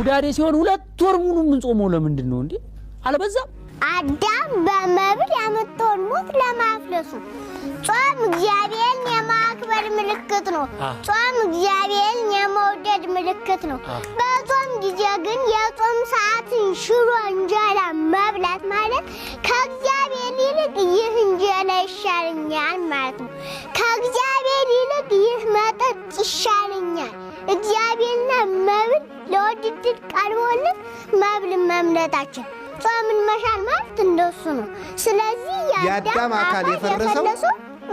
ሁዳዴ ሲሆን 2 ወር ሙሉ ምን ጾመው ለምንድን ነው እንዴ አለበዛም አዳም በመብል ያመጣውን ሞት ለማፍለሱ ጾም እግዚአብሔርን የማክበር ምልክት ነው ጾም እግዚአብሔርን የመውደድ ምልክት ነው በጾም ጊዜ ግን የጾም ሰዓትን ሽሮ እንጀራ መብላት ማለት ከእግዚአብሔር ይልቅ ይህ እንጀራ ይሻለኛል ማለት ነው ከእግዚአብሔር ይልቅ ይህ መጠጥ ይሻለኛል እግዚአብሔርና መብል ለውድድር ቀርቦልን መብል መምረጣችን ጾምን መሻል ማለት እንደሱ ነው ስለዚህ ያዳም አካል የፈረሰው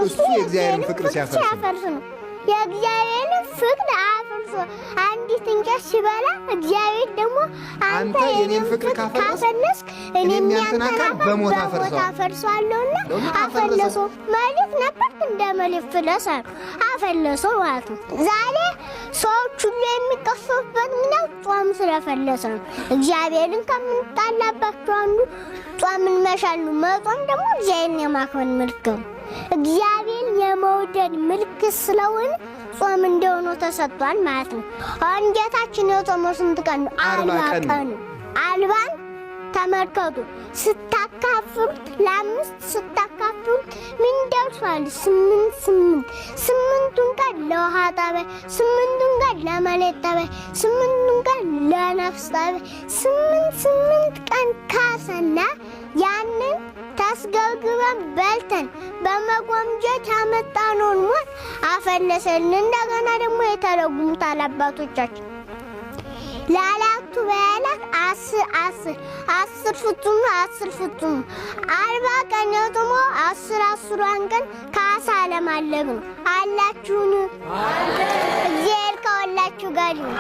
እሱ የእግዚአብሔርን ፍቅር ሲያፈርስ ነው የእግዚአብሔርን ፍቅር አፍርሶ አንዲት እንጨት ሲበላ እግዚአብሔር ደግሞ አንተ የኔን ፍቅር ካፈረስክ እኔም ያንተን አካል በሞት አፈርሰዋለሁና አፈለሰው ማለት ነበር እንደመልፍ ፍለሳል አፈለሰው ማለት ነው ዛሬ ሰዎች ሁሉ የሚቀሰፉበት ምክንያት ጾም ስለፈለሰ ነው እግዚአብሔርን ከምንጣላባቸው አንዱ ጾምን መሻል ነው መጾም ደግሞ እግዚአብሔርን የማክበር ምልክት ነው እግዚአብሔር የመውደድ ምልክት ስለሆነ ጾም እንደሆነ ተሰጥቷል ማለት ነው አሁን ጌታችን የጾመው ስንት ቀን ነው 40 ቀን አልባን ተመልከቱ ስታካፍሉት ለአምስት ስታካፍሉት ምን ደርሷል 8 ቀን ለውሃ ጠበል 8 ቀን ለመሬት ጠበል 8 ቀን ለነፍስ ጠበል 8 ቀን ካሰና ያንን ታስገብግበን በልተን በመጎምጀት ያመጣነውን ሞት አፈለሰልን እንደገና ደግሞ የተረጉሙታል አባቶቻችን ላላቱ በያላት 10 ፍጹም 40 ቀን የጾሞ 10 ቀን ካሳ ለማለብ ነው አላችሁን እግዚአብሔር ከሁላችሁ ጋር ይሁን